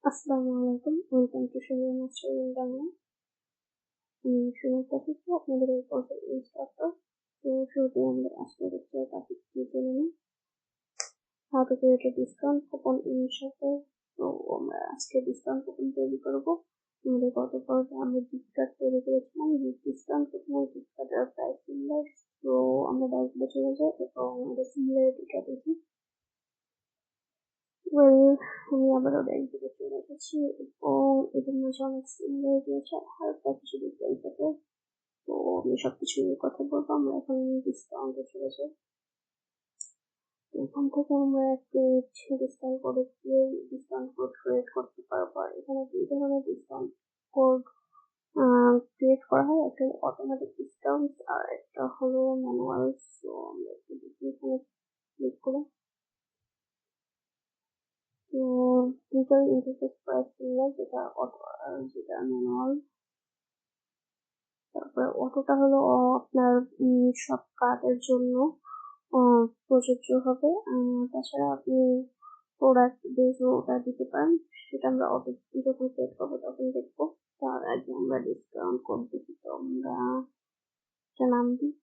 আসসালামু আলাইকুম, welcome to Sujan master in Bangla. আমি সুমিতা থেকে আপনাদের এই কোর্সের ইনস্ট্রাক্টর। তো শুরুতে আমরা আজকের লেকচার টপিকটি জেনে নিই, how to create a discount coupon in শপে। তো আমরা আজকে ডিসকাউন্ট কুপন তৈরি করবো। আমাদের গত পর্বে আমরা গিফট কার্ড তৈরি করেছিলাম, ডিসকাউন্ট কুপনের গিফট কার্ডের প্রাইস সিমিলার। তো আমরা ডাইরেক্টলি চলে যাই এবং আমাদের সিমিলারিটিটা দেখি। আমি আবারও ডাইরেক্টলি চলে এসেছি এবং এদের মাঝে অনেক সিমিলারিটি আছে, হালকা কিছু ডিফারেন্স আছে। তো আমি সবকিছু নিয়ে কথা বলবো। আমরা এখন ডিসকাউন্টে চলে যাই। এখান থেকে আমরা একটি ডিসকাউন্ট কোড দিয়ে ডিসকাউন্ট কোড ক্রিয়েট করতে পারবো। আর এখানে দুই ধরনের ডিসকাউন্ট কোড ক্রিয়েট করা হয়, একটা অটোমেটিক ডিসকাউন্ট আর একটা হলো ম্যানুয়াল। সো আমরা একটু দেখি এখানে ক্লিক করে। তো ডিজিটাল ইন্টারফেস প্রাইস সিমিলার, যেটা অটো আর যেটা ম্যানুয়াল। তারপরে অটোটা হলো আপনার সব কার্ডের জন্য প্রযোজ্য হবে। তাছাড়া আপনি প্রোডাক্ট বেসও ওটা দিতে পারেন, সেটা আমরা অটো যখন সেট করবো তখন দেখবো। তার আগে আমরা ডিসকাউন্ট কোড দেখি। তো আমরা একটা নাম দিই,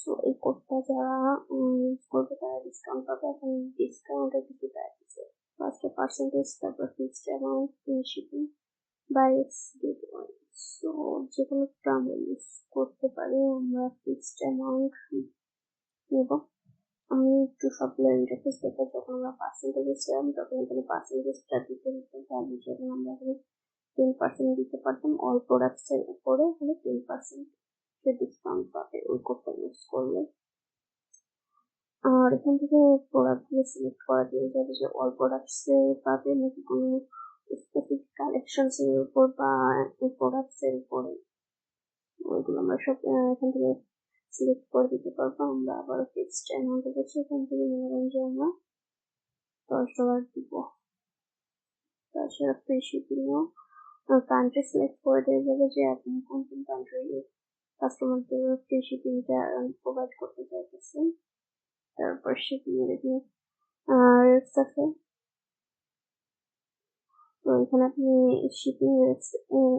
সো এই কোডটা যারা ইউজ করবে তারা ডিসকাউন্ট পাবে। এখন ডিসকাউন্টের কিছু দিচ্ছে, ফার্স্টে পার্সেন্টেজ, তারপর fixed amount, free shipping, buy exceeded one. So যে কোনো টার্ম ইউজ করতে পারি। আমরা ফিক্সড অ্যামাউন্ট নেব। আমি একটু সবগুলো ইন্টারফেস দেখে যখন আমরা পার্সেন্টেজ ছিলাম তখন এখানে পার্সেন্টেজটা দিতে হতো। তাহলে যখন আমরা এখানে 10% দিতে পারতাম অল প্রোডাক্টস এর উপরে, হলে 10% ডিসকাউন্ট পাবে ওই কোডটা ইউজ করলে। আর এখান থেকে প্রোডাক্ট গুলো সিলেক্ট করা দিয়ে যাবে যে অল প্রোডাক্টস এ পাবে নাকি কোনো স্পেসিফিক কালেকশনস এর উপর বা প্রোডাক্টস এর উপরে, ওইগুলো আমরা সব এখান থেকে সিলেক্ট করে দিতে পারবো। আমরা আবার ফিক্সড অ্যামাউন্ট গেছি, এখান থেকে মনে করেন যে আমরা $10 দিব। তাছাড়া ফ্রি শিপিংও কান্ট্রি সিলেক্ট করে দেওয়া যাবে যে আপনি কোন কোন কান্ট্রি কাস্টমারদের ফ্রি শিপিংটা প্রোভাইড করতে চাইতেছেন। তারপর শিপিং এর এখানে রেটস আছে। তো এখানে আপনি শিপিং রেটস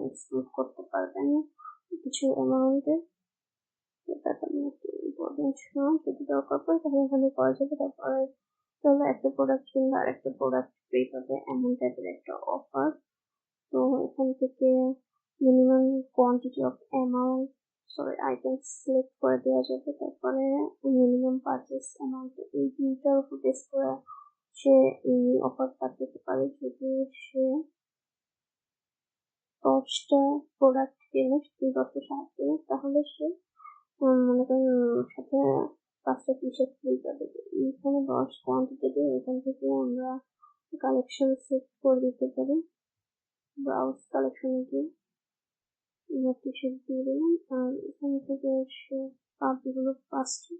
এক্সক্লুড করতে পারবেন কিছু অ্যামাউন্টে, এটা তেমন একটু ইম্পর্টেন্ট নয়। যদি দরকার পড়ে তাহলে এখানে করা যাবে। তারপরে তাহলে একটা প্রোডাক্ট কিনলে আর একটা প্রোডাক্ট ফ্রি পাবে, এমন টাইপের একটা অফার। তো এখান থেকে minimum quantity of amount items select করে দেওয়া যাবে। তারপরে মিনিমাম পারচেস অ্যামাউন্ট, এই দুইটার উপর বেস করে সে এই অফারটা পেতে পারে। যদি সে 10টা প্রোডাক্ট কেনে, 10টা শার্ট কেনে, তাহলে সে মনে করেন সাথে 5টা টি-শার্ট ফ্রি পাবে। এখানে 10 কোয়ান্টিটি দিয়ে এখান থেকে আমরা কালেকশন সিলেক্ট করে দিতে পারি। ব্রাউজ কালেকশনে গিয়ে আমরা টি-শার্ট দিয়ে দিলাম, আর এখান থেকে সে পাবে হলো 5টা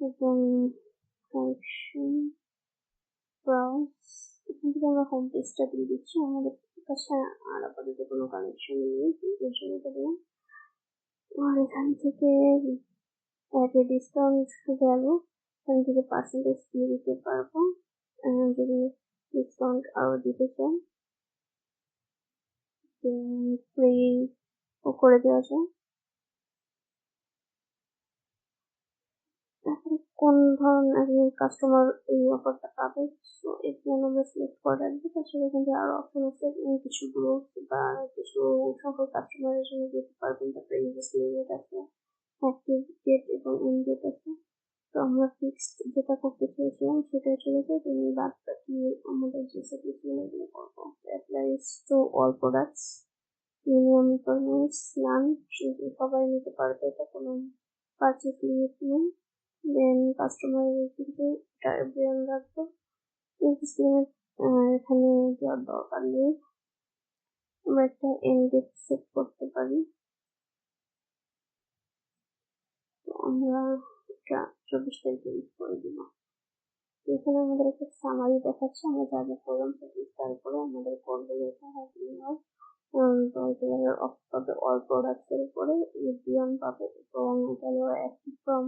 এবং কালেকশন ব্রাউজ। এখান থেকে আমরা হোম পেজটা দিয়ে দিচ্ছি। আমাদের কাছে আর আপাতত কোনো কালেকশন নেই, এই জন্য এটা দিলাম। আর এখান থেকে ডিসকাউন্ট ভ্যালু, এখান থেকে পার্সেন্টেজ দিয়ে দিতে পারবো। যদি ডিসকাউন্ট আরো দিতে চান ফ্রি ও করে দেওয়া যায়। এখন কোন ধরনের কাস্টমার এই অফারটা পাবে, সো এখানে আমরা সিলেক্ট করে রাখবো। তাছাড়া এখান থেকে আরো অপশন আছে, কিছু গ্রুপ বা কিছু সংখ্যক কাস্টমারের জন্য দিতে পারবেন। তারপরে ইনভেস্ট লিমিট আছে, অ্যাক্টিভ ডেট এবং এন্ড ডেট আছে। তো আমরা ফিক্সড যেটা করতে চেয়েছিলাম সেটাই চলে যায়, তুমি বাদ বাকি আমাদের যে সেটিংসগুলো এগুলো করবো। Applies to all products, minimum requirements none, সবাই নিতে পারবে, এটা কোনো পারচেস লিমিট নেই। দেন কাস্টমারের কিন্তু এটা এভরিওয়ান রাখবো। ইনভেস্ট লিমিট এখানে দেওয়ার দরকার নেই, আমরা একটা এন্ড ডেট সেট করতে পারি। তো আমরা এটা 24 তারিখে ইউজ করে দিব। এখানে আমাদের একটা সামারি দেখাচ্ছে, আমরা যা যা করলাম সেটি তারপরে আমাদের কোডগুলো এটা $10 অফ পাবে অল প্রোডাক্টস এর উপরে, এভরিওয়ান পাবে এবং এটা হলো active from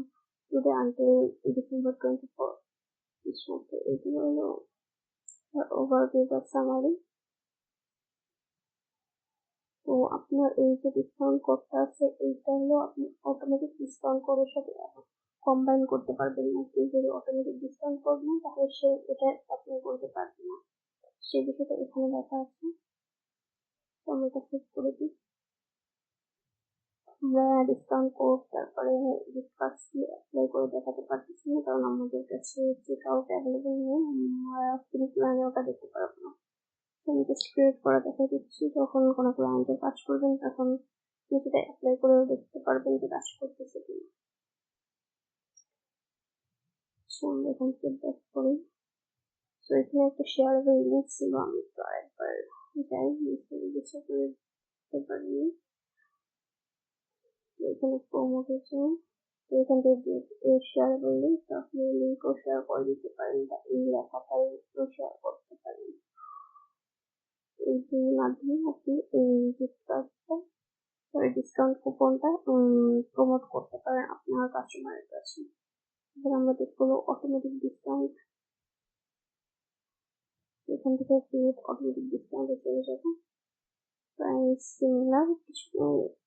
today until December 24. এর মধ্যে এটি হলো ওভারভিউ বা সামারি। তো আপনার এই যে ডিসকাউন্ট কোডটা আছে এইটা হলো আপনি অটোমেটিক ডিসকাউন্ট কোডের সাথে কম্বাইন করতে পারবেন না। কেউ যদি অটোমেটিক ডিসকাউন্ট কোড নেন তাহলে সে এটা অ্যাপ্লাই করতে পারবে না। সেই বিষয়টা এখানে লেখা আছে। তো আমি এটা সেট করে দিই। আমরা ডিসকাউন্ট কোড তারপরে গিফট কার্ডস দিয়ে অ্যাপ্লাই করে দেখাতে পারতেছি না, কারণ আমাদের কাছে চেক আউট অ্যাভেলেবল নেই। আমরা ফ্রি প্ল্যানে ওটা দেখতে পারবো না। আমি জাস্ট ক্রিয়েট করা দেখা দিচ্ছি। যখন কোনো ক্লায়েন্টের কাজ করবেন তখন আপনি সেটা অ্যাপ্লাই করেও দেখতে পারবেন যে কাজ করতেছে কিনা। আমরা এখান থেকে ব্যাক করি। তো এখানে একটা শেয়ারেবল লিঙ্ক ছিল, আমি তো আরেকবার যাই নিচে করে দিতে পারি। এখানে প্রমোট হয়েছে, তো এখান থেকে শেয়ারেবল লিঙ্ক, আপনি লিঙ্কও শেয়ার করে দিতে পারেন বা এই লেখাটাও শেয়ার করতে পারেন। এই মাধ্যমে আপনি এই গিফট কার্ডটা ডিসকাউন্ট কুপনটা প্রমোট করতে পারেন আপনার কাস্টমারের কাছে। এবার আমরা দেখবো অটোমেটিক ডিসকাউন্ট। এখান থেকে ক্রিয়েট অটোমেটিক ডিসকাউন্টে চলে যাবো। প্রাইস সিমিলার, কিছু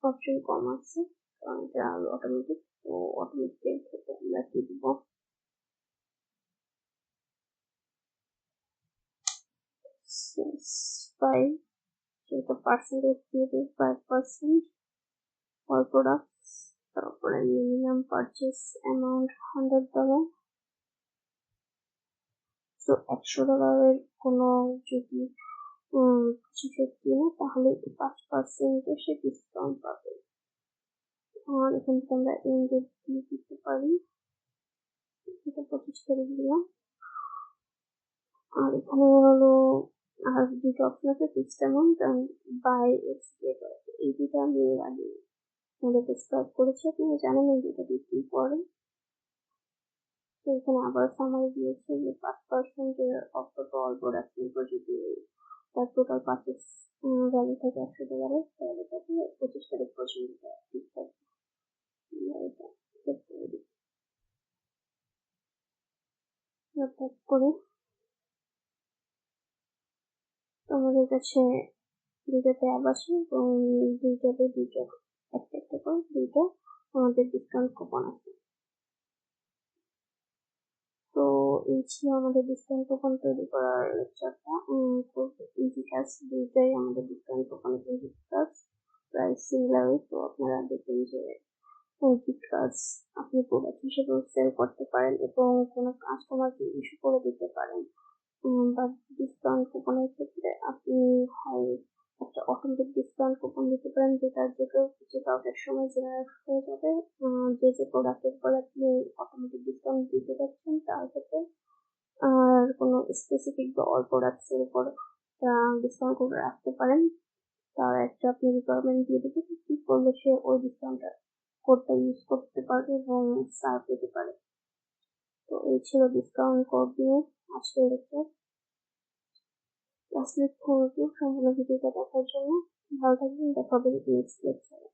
অপশন কম আছে কারণ এটা অটোমেটিক। তো অটোমেটিকের ক্ষেত্রে আমরা কি দিব, 5 সেটা পার্সেন্টেজ দিয়ে দিই 5% all products। তারপরে মিনিমাম পারচেস অ্যামাউন্ট $100। তো $100 কোনো যদি কিছু সে কিনে তাহলে 5% সে ডিসকাউন্ট পাবে। আর এখান থেকে আমরা এন্ড ডেট দিয়ে দিতে পারি, এটা 25 তারিখ দিলাম। আর এখানে হলো আর দুটো অপশন আছে, fixed amount and buy expect. এই দুটো আমি আগে আমাদের ডিসক্রাইব করেছি, আপনারা জানেন এই দুটো দিয়ে কি করে। তো এখানে আবার সামারি দিয়েছে যে 5% অফ অল প্রোডাক্ট উপর যদি তার টোটাল পারচেস ভ্যালু থাকে $100 তাহলে তাকে 25 তারিখ পর্যন্ত ঠিক থাকবে। এটা সেট করে দিই, ট্যাপ করে আমাদের কাছে দুটো ট্যাব আছে এবং দুইটাতে একটা একটা করে দুইটা আমাদের ডিসকাউন্ট কুপন আছে। তো এই ছিল আমাদের ডিসকাউন্ট কুপন তৈরি করার লেকচারটা। খুব ইজি কাজ, দুইটাই আমাদের ডিসকাউন্ট কুপনের ইজি কাজ, প্রাইস সিমিলার। তো আপনারা দেখবেন যে গিফট কার্ডস আপনি প্রোডাক্ট হিসেবেও সেল করতে পারেন এবং কোনো কাস্টমারকে ইস্যু করে দিতে পারেন। বা ডিসকাউন্ট কুপনের ক্ষেত্রে আপনি হয় একটা অটোমেটিক ডিসকাউন্ট কুপন দিতে পারেন যেটা চেক আউটের সময় জেনারেট হয়ে যাবে। যে প্রোডাক্টের পর আপনি অটোমেটিক ডিসকাউন্ট দিতে পারছেন তার ক্ষেত্রে। আর কোনো স্পেসিফিক বা অল প্রোডাক্টস এর উপর ডিসকাউন্ট করে রাখতে পারেন। তার একটা আপনি রিকোয়ারমেন্ট দিয়ে দেবেন কি করলে সে ওই ডিসকাউন্টটা কোডটা ইউজ করতে পারবে এবং ছাড় পেতে পারে। তো এই ছিল ডিসকাউন্ট কোড নিয়ে আজকের লেকচার। সম্পূর্ণ ভিডিওটা দেখার জন্য ভালো থাকবেন, দেখা হবে নেক্সট লেকচারে।